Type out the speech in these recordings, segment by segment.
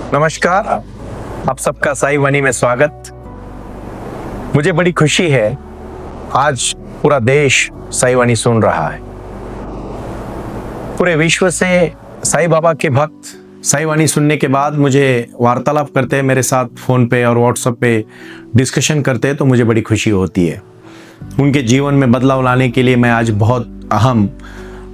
नमस्कार, आप सबका साई वाणी में स्वागत। मुझे बड़ी खुशी है, आज पूरा देश साई वाणी सुन रहा है। पूरे विश्व से साईं बाबा के भक्त साई वाणी सुनने के बाद मुझे वार्तालाप करते हैं, मेरे साथ फ़ोन पे और व्हाट्सएप पे डिस्कशन करते हैं, तो मुझे बड़ी खुशी होती है। उनके जीवन में बदलाव लाने के लिए मैं आज बहुत अहम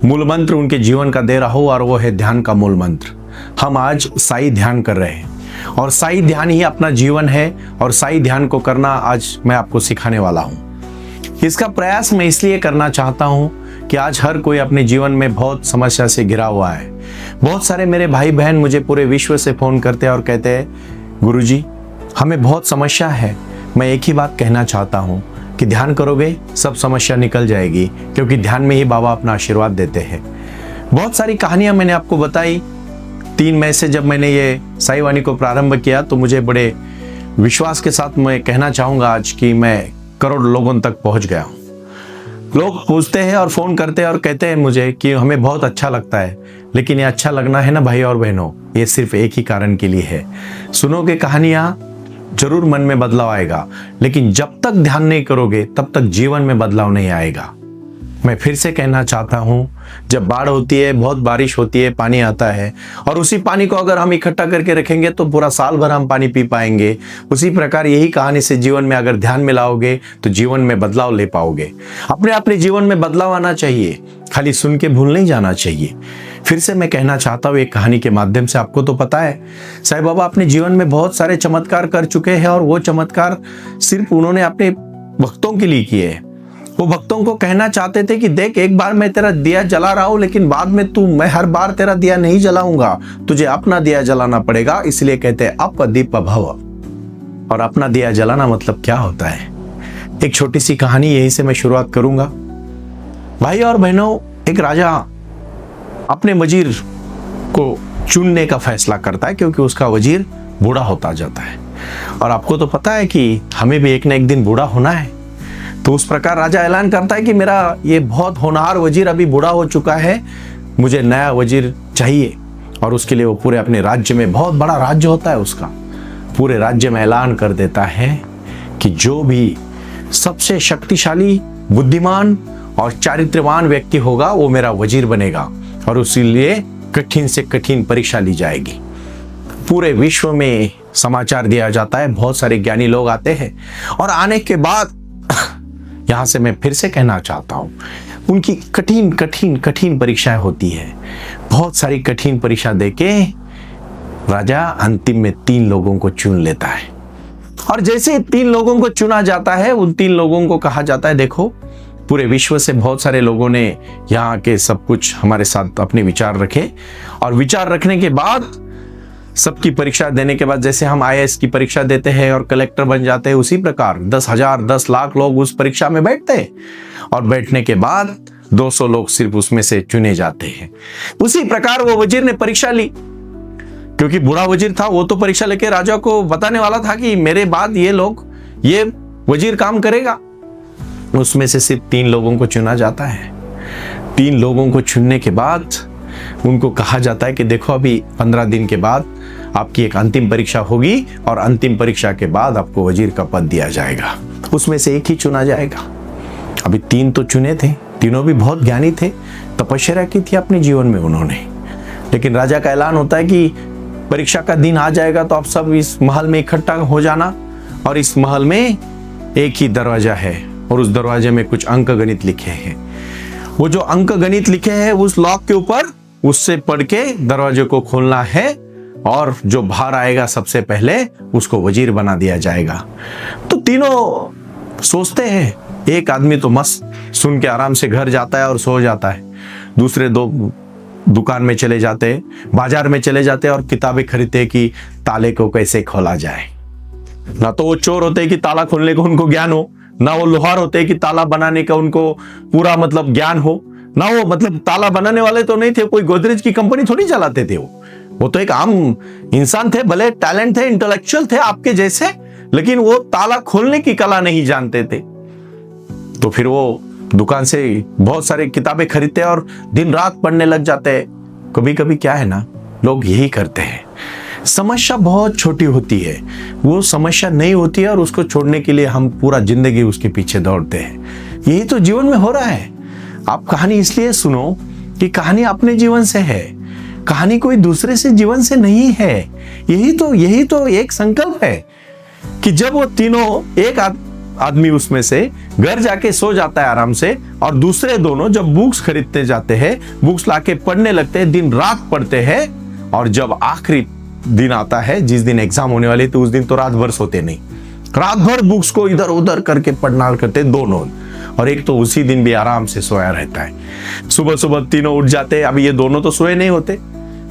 मूल मंत्र उनके जीवन का दे रहा हूँ, और वो है ध्यान का मूल मंत्र। हम आज साई ध्यान कर रहे हैं और साई ध्यान ही अपना जीवन है, और साई ध्यान को करना आज मैं आपको सिखाने वाला हूँ। इसका प्रयास मैं इसलिए करना चाहता हूँ कि आज हर कोई अपने जीवन में बहुत समस्या से घिरा हुआ है। बहुत सारे मेरे भाई बहन मुझे पूरे विश्व से फ़ोन करते हैं और कहते हैं, गुरुजी हमें बहुत समस्या है। मैं एक ही बात कहना चाहता हूँ कि ध्यान करोगे सब समस्या निकल जाएगी, क्योंकि ध्यान में ही बाबा अपना आशीर्वाद देते हैं। बहुत सारी कहानियाँ मैंने आपको बताई। 3 मई से जब मैंने ये साई वाणी को प्रारंभ किया, तो मुझे बड़े विश्वास के साथ मैं कहना चाहूँगा आज कि मैं करोड़ लोगों तक पहुँच गया हूँ। लोग पूछते हैं और फ़ोन करते हैं और कहते हैं मुझे कि हमें बहुत अच्छा लगता है, लेकिन ये अच्छा लगना है ना भाई और बहनों, ये सिर्फ एक ही कारण के लिए है। सुनोगे कहानियाँ, जरूर मन में बदलाव आएगा, लेकिन जब तक ध्यान नहीं करोगे तब तक जीवन में बदलाव नहीं आएगा। मैं फिर से कहना चाहता हूँ, जब बाढ़ होती है, बहुत बारिश होती है, पानी आता है, और उसी पानी को अगर हम इकट्ठा करके रखेंगे तो पूरा साल भर हम पानी पी पाएंगे। उसी प्रकार यही कहानी से जीवन में अगर ध्यान में लाओगे तो जीवन में बदलाव ले पाओगे। अपने जीवन में बदलाव आना चाहिए, खाली सुन के भूल नहीं जाना चाहिए। फिर से मैं कहना चाहता हूँ एक कहानी के माध्यम से। आपको तो पता है साईं बाबा अपने जीवन में बहुत सारे चमत्कार कर चुके हैं, और वो चमत्कार सिर्फ उन्होंने अपने भक्तों के लिए किए हैं। वो भक्तों को कहना चाहते थे कि देख, एक बार मैं तेरा दिया जला रहा हूं, लेकिन बाद में मैं हर बार तेरा दिया नहीं जलाऊंगा, तुझे अपना दिया जलाना पड़ेगा। इसलिए कहते हैं अपदीप भव। और अपना दिया जलाना मतलब क्या होता है? एक छोटी सी कहानी यहीं से मैं शुरुआत करूंगा। भाई और बहनों, एक राजा अपने वजीर को चुनने का फैसला करता है, क्योंकि उसका वजीर बूढ़ा होता जाता है। और आपको तो पता है कि हमें भी एक न एक दिन बूढ़ा होना है। तो उस प्रकार राजा ऐलान करता है कि मेरा ये बहुत होनहार वजीर अभी बूढ़ा हो चुका है, मुझे नया वजीर चाहिए। और उसके लिए वो पूरे अपने राज्य में, बहुत बड़ा राज्य होता है उसका, पूरे राज्य में ऐलान कर देता है कि जो भी सबसे शक्तिशाली, बुद्धिमान और चारित्र्यवान व्यक्ति होगा वो मेरा वजीर बनेगा, और उसी लिए कठिन से कठिन परीक्षा ली जाएगी। पूरे विश्व में समाचार दिया जाता है, बहुत सारे ज्ञानी लोग आते हैं, और आने के बाद यहां से मैं फिर से कहना चाहता हूं, उनकी कठिन कठिन कठिन परीक्षाएं होती है। बहुत सारी कठिन परीक्षा देके राजा अंतिम में 3 लोगों को चुन लेता है। और जैसे 3 लोगों को चुना जाता है, उन 3 लोगों को कहा जाता है, देखो पूरे विश्व से बहुत सारे लोगों ने यहाँ के सब कुछ हमारे साथ अपने विचार रखे, और विचार रखने के बाद सबकी परीक्षा देने के बाद, जैसे हम IAS की परीक्षा देते हैं और कलेक्टर बन जाते हैं, उसी प्रकार 10,000 10 लाख लोग उस परीक्षा में बैठते हैं, और बैठने के बाद 200 लोग सिर्फ उसमें से चुने जाते हैं। उसी प्रकार वो वजीर ने परीक्षा ली, क्योंकि बूढ़ा वजीर था, वो तो परीक्षा लेके राजा को बताने वाला था कि मेरे बाद ये वजीर काम करेगा। उसमें से सिर्फ 3 लोगों को चुना जाता है। 3 लोगों को चुनने के बाद उनको कहा जाता है कि देखो, अभी 15 दिन के बाद आपकी एक अंतिम परीक्षा होगी, और अंतिम परीक्षा के बाद आपको वजीर का पद दिया जाएगा। उसमें से एक ही चुना जाएगा। अभी 3 तो चुने थे, तीनों भी बहुत ज्ञानी थे, तपस्या की थी अपने जीवन में उन्होंने। लेकिन राजा का ऐलान होता है कि परीक्षा का दिन आ जाएगा तो आप सब इस महल में इकट्ठा हो जाना, और इस महल में एक ही दरवाजा है, और उस दरवाजे में कुछ अंक गणित लिखे हैं। वो जो अंक गणित लिखे हैं उस लॉक के ऊपर, उससे पढ़ के दरवाजे को खोलना है, और जो बाहर आएगा सबसे पहले उसको वजीर बना दिया जाएगा। तो तीनों सोचते हैं। एक आदमी तो मस्त सुन के आराम से घर जाता है और सो जाता है। दूसरे 2 दुकान में चले जाते, बाजार में चले जाते और किताबें खरीदते कि ताले को कैसे खोला जाए। ना तो वो चोर होते कि ताला खोलने को उनको ज्ञान हो, ना वो लोहार होते कि ताला बनाने का उनको पूरा मतलब ज्ञान हो, ना वो मतलब ताला बनाने वाले तो नहीं थे, कोई गोदरेज की कंपनी थोड़ी चलाते थे। वो तो एक आम इंसान थे, भले टैलेंट थे, इंटेलेक्चुअल थे आपके जैसे, लेकिन वो ताला खोलने की कला नहीं जानते थे। तो फिर वो दुकान से बहुत सारे किताबें खरीदते और दिन रात पढ़ने लग जाते हैं। कभी कभी क्या है ना, लोग यही करते हैं, समस्या बहुत छोटी होती है, वो समस्या नहीं होती है और उसको छोड़ने के लिए हम पूरा जिंदगी उसके पीछे दौड़ते हैं। यही तो जीवन में हो रहा है। आप कहानी इसलिए सुनो कि कहानी अपने जीवन से है, कहानी कोई दूसरे से जीवन से नहीं है। यही तो एक संकल्प है कि जब वो तीनों, एक आदमी उसमें से घर जाके सो जाता है आराम से, और दूसरे दोनों जब बुक्स खरीदते जाते हैं, बुक्स लाके पढ़ने लगते हैं, दिन रात पढ़ते हैं, और जब आखिरी दिन आता है जिस दिन एग्जाम होने वाली, तो उस दिन तो रात भर सोते नहीं, रात भर बुक्स को इधर उधर करके पढ़ना करते दोनों, और एक तो उसी दिन भी आराम से सोया रहता है। सुबह सुबह तीनों उठ जाते हैं। अभी ये दोनों तो सोए नहीं होते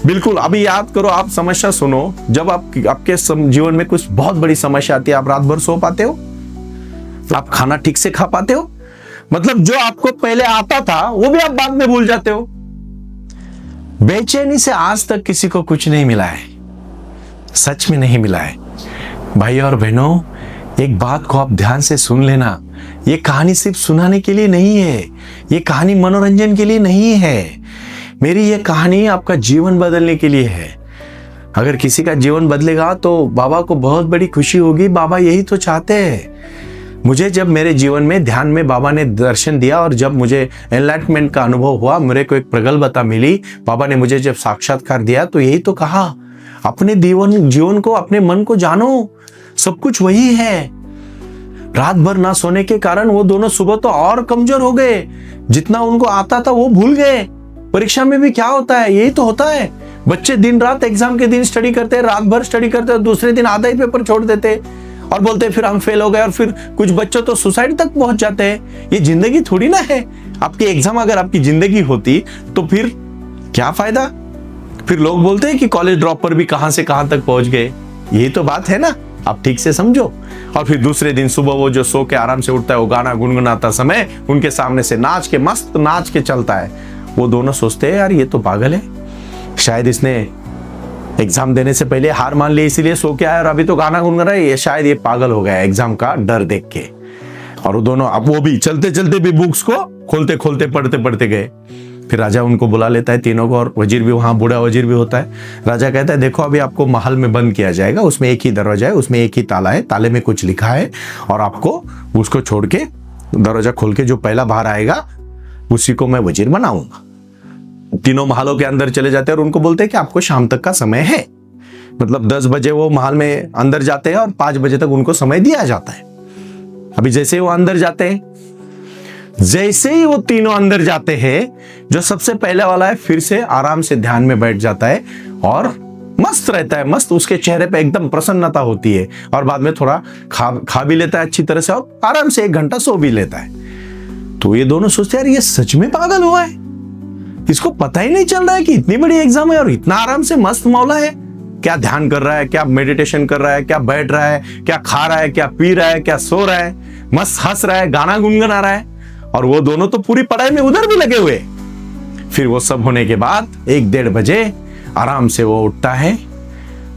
बिल्कुल। अभी याद करो, आप समस्या सुनो, जब आपके जीवन में कुछ बहुत बड़ी समस्या आती है, आप रात भर सो पाते हो? आप खाना ठीक से खा पाते हो? मतलब जो आपको पहले आता था वो भी आप बाद में भूल जाते हो। बेचैनी से आज तक किसी को कुछ नहीं मिला है, सच में नहीं मिला है। भाई और बहनों, एक बात को आप ध्यान से सुन लेना, ये कहानी सिर्फ सुनाने के लिए नहीं है, ये कहानी मनोरंजन के लिए नहीं है। मेरी ये कहानी आपका जीवन बदलने के लिए है। अगर किसी का जीवन बदलेगा तो बाबा को बहुत बड़ी खुशी होगी। बाबा यही तो चाहते हैं। मुझे जब मेरे जीवन में ध्यान में बाबा ने दर्शन दिया और जब मुझे एनलाइटमेंट का अनुभव हुआ, मेरे को एक प्रगल्भता मिली, बाबा ने मुझे जब साक्षात्कार दिया, तो यही तो कहा, अपने जीवन को, अपने मन को जानो, सब कुछ वही है। रात भर ना सोने के कारण वो दोनों सुबह तो और कमजोर हो गए, जितना उनको आता था वो भूल गए। परीक्षा में भी क्या होता है, यही तो होता है। बच्चे दिन रात एग्जाम के दिन स्टडी करते हैं, रात भर स्टडी करते हैं, दूसरे दिन आधा ही पेपर छोड़ देते और बोलते हैं फिर हम फेल हो गए, और फिर कुछ बच्चों तो सुसाइड तक पहुंच जाते हैं। ये जिंदगी थोड़ी ना है। आपकी एग्जाम अगर आपकी जिंदगी होती तो फिर क्या फायदा? फिर लोग बोलते हैं कि कॉलेज ड्रॉप पर भी कहां से कहां तक पहुंच गए। यही तो बात है ना, आप ठीक से समझो। और फिर दूसरे दिन सुबह वो जो सो के आराम से उठता है, वो गाना गुनगुनाता समय उनके सामने से नाच के, मस्त नाच के चलता है। वो दोनों सोचते हैं यार ये तो पागल है, शायद इसने एग्जाम देने से पहले हार मान ली, इसीलिए सो के आया और अभी तो गाना गुनगुना रहा है, शायद ये पागल हो गया एग्जाम का डर देख के। और वो दोनों, अब वो भी चलते चलते भी बुक्स को खोलते खोलते पढ़ते पढ़ते गए। फिर राजा उनको बुला लेता है तीनों को, और वजीर भी वहां, बूढ़ा वजीर भी होता है। राजा कहता है देखो अभी आपको महल में बंद किया जाएगा, उसमें एक ही दरवाजा है, उसमें एक ही ताला है, ताले में कुछ लिखा है, और आपको उसको छोड़ के दरवाजा खोल के जो पहला बाहर आएगा उसी को मैं वजीर बनाऊंगा। तीनों महलों के अंदर चले जाते हैं और उनको बोलते हैं कि आपको शाम तक का समय है। मतलब 10 बजे वो महल में अंदर जाते हैं और 5 बजे तक उनको समय दिया जाता है। अभी जैसे ही वो अंदर जाते हैं, जैसे ही वो तीनों अंदर जाते हैं, जो सबसे पहले वाला है फिर से आराम से ध्यान में बैठ जाता है और मस्त रहता है, मस्त, उसके चेहरे पे एकदम प्रसन्नता होती है, और बाद में थोड़ा खा भी लेता है अच्छी तरह से, और आराम से 1 घंटा सो भी लेता है। तो ये दोनों सोचते हैं यार ये सच में पागल हुआ है, इसको पता ही नहीं चल रहा है कि इतनी बड़ी एग्जाम है और इतना आराम से मस्त मौला है। क्या ध्यान कर रहा है, क्या मेडिटेशन कर रहा है, क्या बैठ रहा है, क्या खा रहा है, क्या पी रहा है, क्या सो रहा है, मस्त हंस रहा है, गाना गुनगुना रहा है। और वो दोनों तो पूरी पढ़ाई में उधर भी लगे हुए। फिर वो सब होने के बाद 1-1:30 बजे आराम से वो उठता है,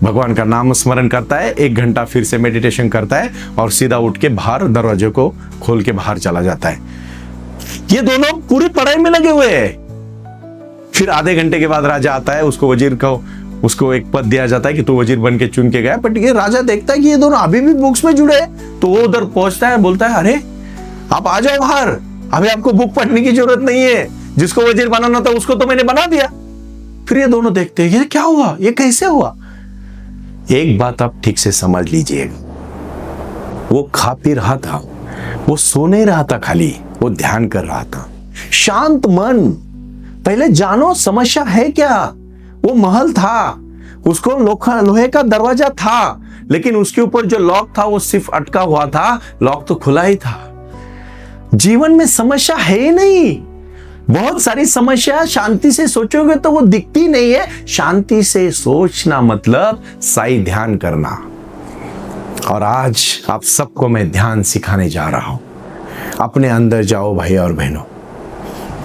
भगवान का नाम स्मरण करता है, 1 घंटा फिर से मेडिटेशन करता है, और सीधा उठ के बाहर दरवाजे को खोल के बाहर चला जाता है। ये दोनों पूरी पढ़ाई में लगे हुए हैं। फिर आधे घंटे के बाद राजा आता है, उसको वजीर को, उसको एक पद दिया जाता है कि तू वजीर बन के चुन के गया। बट ये राजा देखता है कि ये दोनों अभी भी बुक्स में जुड़े हैं, तो वो उधर पहुंचता है, बोलता है अरे आप आ जाओ बाहर, अभी आपको बुक पढ़ने की जरूरत नहीं है, जिसको वजीर बनाना था उसको तो मैंने बना दिया। फिर ये दोनों देखते हैं ये क्या हुआ, ये कैसे हुआ। एक बात आप ठीक से समझ लीजिएगा, वो खा पी रहा था, वो सो नहीं रहा था, खाली वो ध्यान कर रहा था। शांत मन, पहले जानो समस्या है क्या। वो महल था, उसको लोहे का दरवाजा था, लेकिन उसके ऊपर जो लॉक था वो सिर्फ अटका हुआ था, लॉक तो खुला ही था। जीवन में समस्या है ही नहीं। बहुत सारी समस्या शांति से सोचोगे तो वो दिखती नहीं है। शांति से सोचना मतलब साई ध्यान करना। और आज आप सबको मैं ध्यान सिखाने जा रहा हूं। अपने अंदर जाओ भाई और बहनों।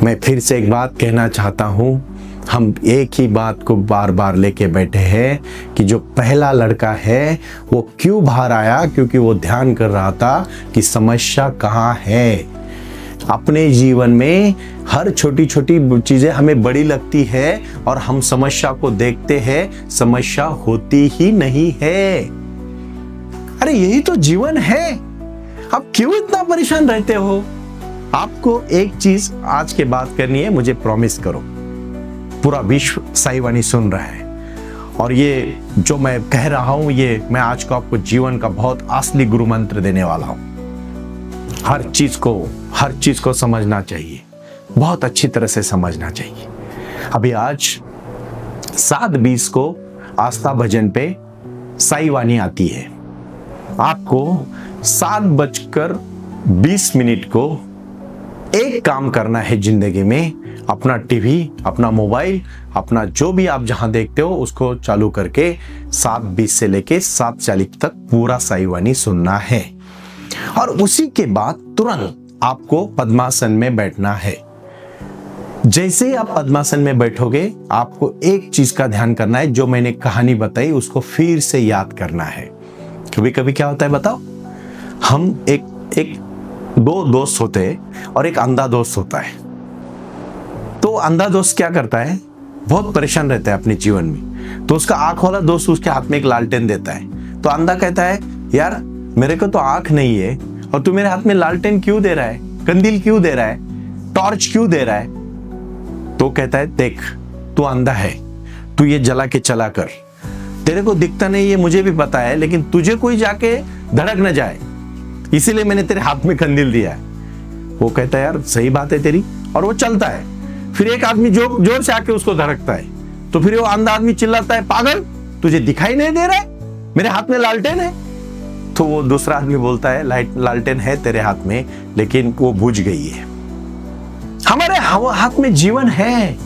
मैं फिर से एक बात कहना चाहता हूं, हम एक ही बात को बार बार लेके बैठे हैं कि जो पहला लड़का है वो क्यों बाहर आया, क्योंकि वो ध्यान कर रहा था कि समस्या कहाँ है। अपने जीवन में हर छोटी छोटी चीजें हमें बड़ी लगती है और हम समस्या को देखते हैं, समस्या होती ही नहीं है। अरे यही तो जीवन है, आप क्यों इतना परेशान रहते हो? आपको एक चीज आज के बाद करनी है, मुझे प्रॉमिस करो। पूरा विश्व साई वाणी सुन रहा है और ये जो मैं कह रहा हूं, ये मैं आज को आपको जीवन का बहुत असली गुरु मंत्र देने वाला हूं। हर चीज को समझना चाहिए, बहुत अच्छी तरह से समझना चाहिए। अभी आज 7:20 को आस्था भजन पे साई वाणी आती है। आपको 7:20 को एक काम करना है जिंदगी में, अपना टीवी, अपना मोबाइल, अपना जो भी आप जहां देखते हो उसको चालू करके 7:20 से लेके 7:40 तक पूरा साई वाणी सुनना है। और उसी के बाद तुरंत आपको पद्मासन में बैठना है। जैसे ही आप पद्मासन में बैठोगे, आपको एक चीज का ध्यान करना है, जो मैंने कहानी बताई उसको फिर से याद करना है। कभी कभी क्या होता है बताओ, हम दो दोस्त होते हैं और एक अंधा दोस्त होता है। तो अंधा दोस्त क्या करता है, बहुत परेशान रहता है अपने जीवन में, तो उसका आंख वाला दोस्त उसके हाथ में एक लालटेन देता है। तो अंधा कहता है, यार मेरे को तो आंख नहीं है और तू मेरे हाथ में लालटेन क्यों दे रहा है, कंदील क्यों दे रहा है, टॉर्च क्यों दे रहा है? तो कहता है, देख तू अंधा है, तू ये जला के चला कर, तेरे को दिखता नहीं है मुझे भी पता है, लेकिन तुझे कोई जाके धड़क न जाए, इसीलिए मैंने तेरे हाथ में कंदील दिया है। वो कहता है, यार सही बात है तेरी, और वो चलता है। फिर एक आदमी जोर से आके उसको धड़कता है, तो फिर वो अंधा आदमी चिल्लाता है, पागल तुझे दिखाई नहीं दे रहा है, मेरे हाथ में लालटेन है। तो वो दूसरा आदमी बोलता है, लालटेन है तेरे हाथ में, लेकिन वो बुझ गई है। हमारे हाथ में जीवन है।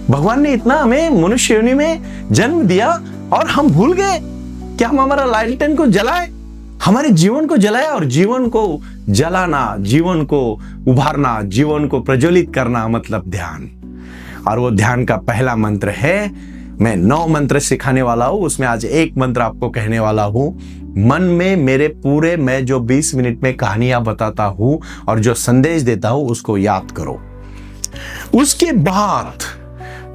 भगवान ने इतना हमें मनुष्य योनि में जन्म दिया और हम भूल गए कि हम हमारा लालटेन को जलाए, हमारे जीवन को जलाया। और जीवन को जलाना, जीवन को उभारना, जीवन को प्रज्वलित करना मतलब ध्यान। और वो ध्यान का पहला मंत्र है, मैं 9 मंत्र सिखाने वाला हूं, उसमें आज एक मंत्र आपको कहने वाला हूं। मन में मेरे पूरे मैं जो 20 मिनट में कहानियां बताता हूं और जो संदेश देता हूं उसको याद करो। उसके बाद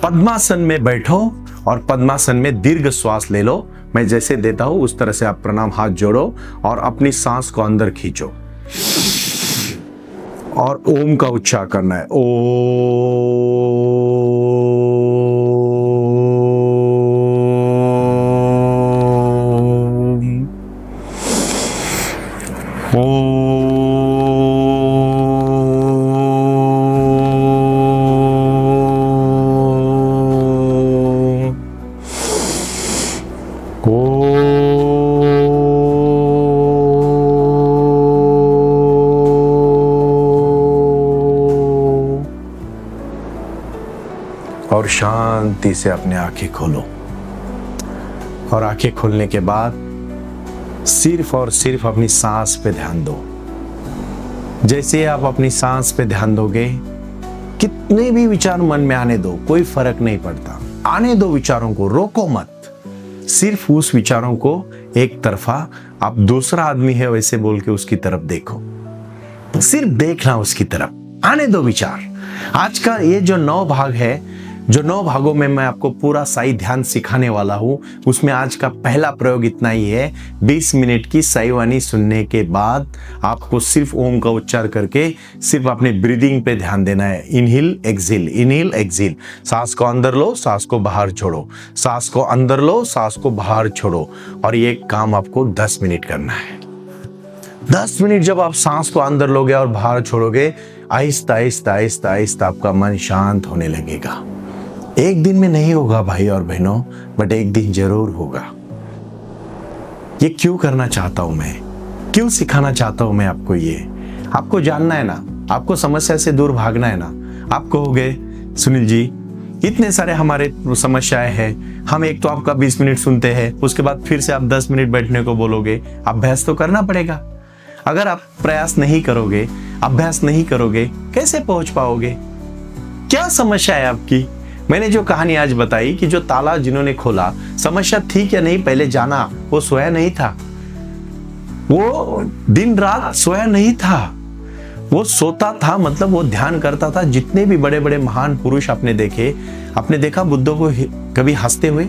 पद्मासन में बैठो और पद्मासन में दीर्घ श्वास ले लो। मैं जैसे देता हूं उस तरह से आप प्रणाम हाथ जोड़ो और अपनी सांस को अंदर खींचो और ओम का उच्चार करना है। और शांति से अपने आंखें खोलो। और आंखें खोलने के बाद सिर्फ और सिर्फ अपनी सांस पे ध्यान दो। जैसे आप अपनी सांस पे ध्यान दोगे, कितने भी विचार मन में आने दो, कोई फर्क नहीं पड़ता, आने दो विचारों को, रोको मत। सिर्फ उस विचारों को एक तरफा, आप दूसरा आदमी है वैसे बोल के उसकी तरफ देखो, सिर्फ देखना उसकी तरफ, आने दो विचार। आज का ये जो 9 भाग है, जो 9 भागों में मैं आपको पूरा साई ध्यान सिखाने वाला हूं, उसमें आज का पहला प्रयोग इतना ही है। 20 मिनट की साई वाणी सुनने के बाद आपको सिर्फ ओम का उच्चार करके सिर्फ अपने ब्रीदिंग पे ध्यान देना है। इनहेल एक्सहेल, इनहेल एक्सहेल, सांस को अंदर लो, सांस को बाहर छोड़ो, सांस को अंदर लो, सांस को बाहर छोड़ो। और ये काम आपको 10 मिनट करना है। 10 मिनट जब आप सांस को अंदर लोगे और बाहर छोड़ोगे, आहिस्ता आहिस्ता आहिस्ता आहिस्ता आपका मन शांत होने लगेगा। एक दिन में नहीं होगा भाई और बहनों, बट एक दिन जरूर होगा। ये क्यों करना चाहता हूं मैं, क्यों सिखाना चाहता हूं मैं आपको ये? आपको जानना है ना, आपको समस्या से दूर भागना है ना। आप कहोगे, सुनील जी इतने सारे हमारे समस्याएं हैं, हम एक तो आपका 20 मिनट सुनते हैं, उसके बाद फिर से आप 10 मिनट बैठने को बोलोगे। अभ्यास तो करना पड़ेगा। अगर आप प्रयास नहीं करोगे, अभ्यास नहीं करोगे, कैसे पहुंच पाओगे? क्या समस्या है आपकी? मैंने जो कहानी आज बताई कि जो ताला जिन्होंने खोला, समस्या थी क्या नहीं पहले जाना, वो सोया नहीं था, वो दिन रात सोया नहीं था, वो सोता था मतलब वो ध्यान करता था। जितने भी बड़े बड़े महान पुरुष आपने देखे, आपने देखा बुद्धों को कभी हंसते हुए,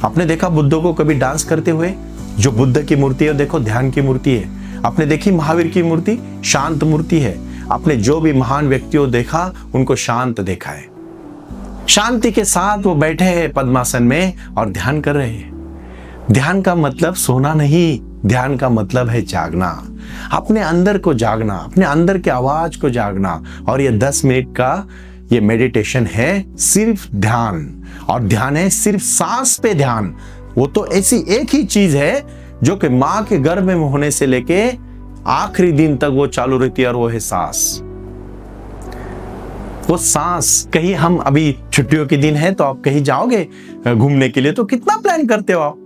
आपने देखा बुद्धों को कभी डांस करते हुए? जो बुद्ध की मूर्ति है देखो ध्यान की मूर्ति है। आपने देखी महावीर की मूर्ति? शांत मूर्ति है। आपने जो भी महान व्यक्तियों देखा उनको शांत देखा है। शांति के साथ वो बैठे हैं पद्मासन में और ध्यान कर रहे हैं। ध्यान का मतलब सोना नहीं, ध्यान का मतलब है जागना, अपने अंदर को जागना, अपने अंदर की आवाज को जागना। और ये 10 मिनट का ये मेडिटेशन है सिर्फ ध्यान, और ध्यान है सिर्फ सांस पे ध्यान। वो तो ऐसी एक ही चीज है जो कि मां के गर्भ में होने से लेके आखिरी दिन तक वो चालू रहती है, और वो है सांस। वो सांस, कहीं हम अभी छुट्टियों के दिन है तो आप कहीं जाओगे घूमने के लिए तो कितना प्लान करते हो आप?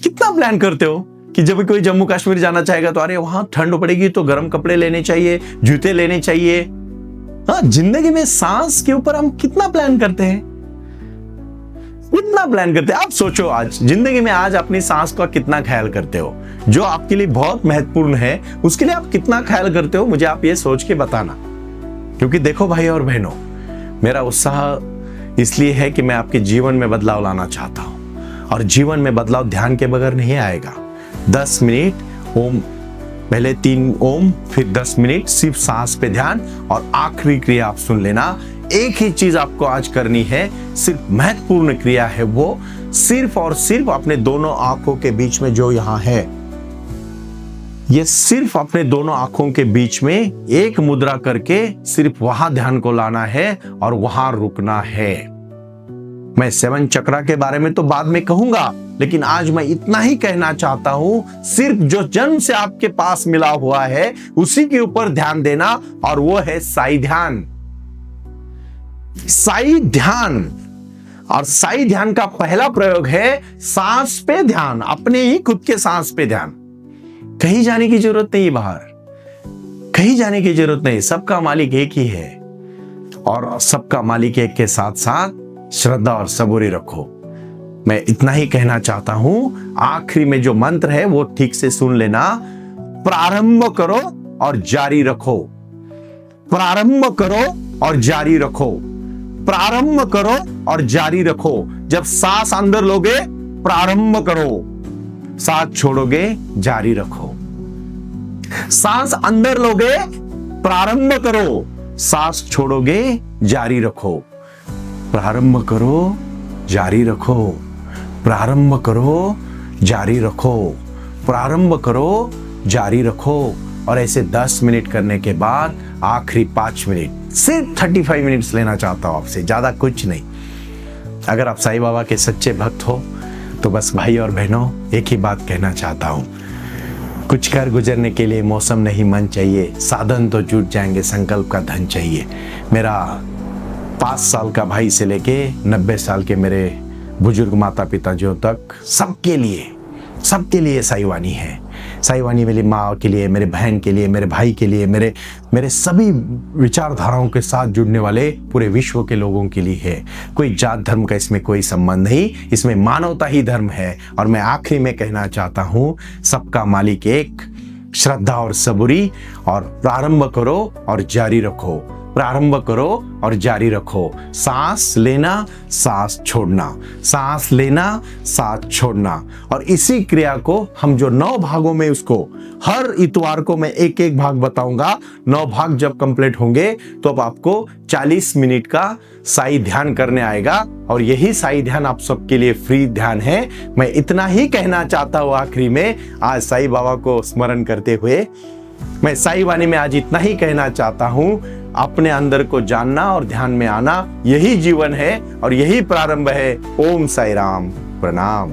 कितना प्लान करते हो कि जब कोई जम्मू कश्मीर जाना चाहेगा तो अरे वहां ठंड पड़ेगी तो गर्म कपड़े लेने चाहिए, जूते लेने चाहिए। हाँ, जिंदगी में सांस के ऊपर हम कितना प्लान करते हैं, कितना प्लान करते हैं। आप सोचो आज जिंदगी में आज अपनी सांस का कितना ख्याल करते हो? जो आपके लिए बहुत महत्वपूर्ण है उसके लिए आप कितना ख्याल करते हो? मुझे आप ये सोच के बताना। क्योंकि देखो भाई और बहनों, मेरा उत्साह इसलिए है कि मैं आपके जीवन में बदलाव लाना चाहता हूं, और जीवन में बदलाव ध्यान के बगैर नहीं आएगा। 10 मिनट ओम, पहले 3 ओम, फिर 10 मिनट सिर्फ सांस पे ध्यान, और आखिरी क्रिया आप सुन लेना। एक ही चीज आपको आज करनी है, सिर्फ महत्वपूर्ण क्रिया है वो, सिर्फ और सिर्फ अपने दोनों आंखों के बीच में जो यहां है, ये सिर्फ अपने दोनों आंखों के बीच में एक मुद्रा करके सिर्फ वहां ध्यान को लाना है और वहां रुकना है। मैं 7 चक्रा के बारे में तो बाद में कहूंगा, लेकिन आज मैं इतना ही कहना चाहता हूं, सिर्फ जो जन्म से आपके पास मिला हुआ है उसी के ऊपर ध्यान देना, और वो है साई ध्यान। साई ध्यान, और साई ध्यान का पहला प्रयोग है सांस पे ध्यान, अपने ही खुद के सांस पे ध्यान। कहीं जाने की जरूरत नहीं, बाहर कहीं जाने की जरूरत नहीं। सबका मालिक एक ही है, और सबका मालिक एक के साथ साथ श्रद्धा और सबूरी रखो। मैं इतना ही कहना चाहता हूं। आखिरी में जो मंत्र है वो ठीक से सुन लेना। प्रारंभ करो और जारी रखो, प्रारंभ करो और जारी रखो, प्रारंभ करो और जारी रखो। जब सांस अंदर लोगे प्रारंभ करो, सांस छोड़ोगे जारी रखो। सांस अंदर लोगे प्रारंभ करो, सांस छोड़ोगे जारी रखो। प्रारंभ करो जारी रखो, प्रारंभ करो जारी रखो, प्रारंभ करो जारी रखो। और ऐसे 10 मिनट करने के बाद आखिरी 5 मिनट, सिर्फ 35 मिनट्स लेना चाहता हूं आपसे, ज्यादा कुछ नहीं। अगर आप साईं बाबा के सच्चे भक्त हो तो बस भाई और बहनों एक ही बात कहना चाहता हूं, कुछ कर गुजरने के लिए मौसम नहीं मन चाहिए, साधन तो जुट जाएंगे, संकल्प का धन चाहिए। मेरा 5 साल का भाई से लेके 90 साल के मेरे बुजुर्ग माता पिताजियों तक सबके लिए साई वाणी है। साई वाणी मेरी माँ के लिए, मेरे बहन के लिए, मेरे भाई के लिए, मेरे सभी विचारधाराओं के साथ जुड़ने वाले पूरे विश्व के लोगों के लिए है। कोई जात धर्म का इसमें कोई संबंध नहीं, इसमें मानवता ही धर्म है। और मैं आखिरी में कहना चाहता हूँ, सबका मालिक एक, श्रद्धा और सबूरी, और प्रारंभ करो और जारी रखो, प्रारंभ करो और जारी रखो। सांस लेना, सांस छोड़ना, सांस लेना, सांस छोड़ना। और इसी क्रिया को हम जो 9 भागों में, उसको हर इतवार को मैं एक एक भाग बताऊंगा। 9 भाग जब कंप्लीट होंगे तो अब आपको 40 मिनट का साई ध्यान करने आएगा, और यही साई ध्यान आप सबके लिए फ्री ध्यान है। मैं इतना ही कहना चाहता हूँ आखिरी में, आज साई बाबा को स्मरण करते हुए मैं साई वाणी में आज इतना ही कहना चाहता हूं, अपने अंदर को जानना और ध्यान में आना, यही जीवन है और यही प्रारंभ है। ओम साई राम, प्रणाम।